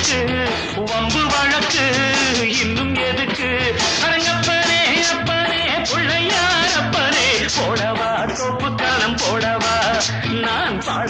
எதுக்கு வம்பு வழக்கு இன்னும் எதுக்கு அரங்கப்பனே அப்பனே பிள்ளையார் அப்பனே போடவா தோப்பு காலம் போடவா நான் பாட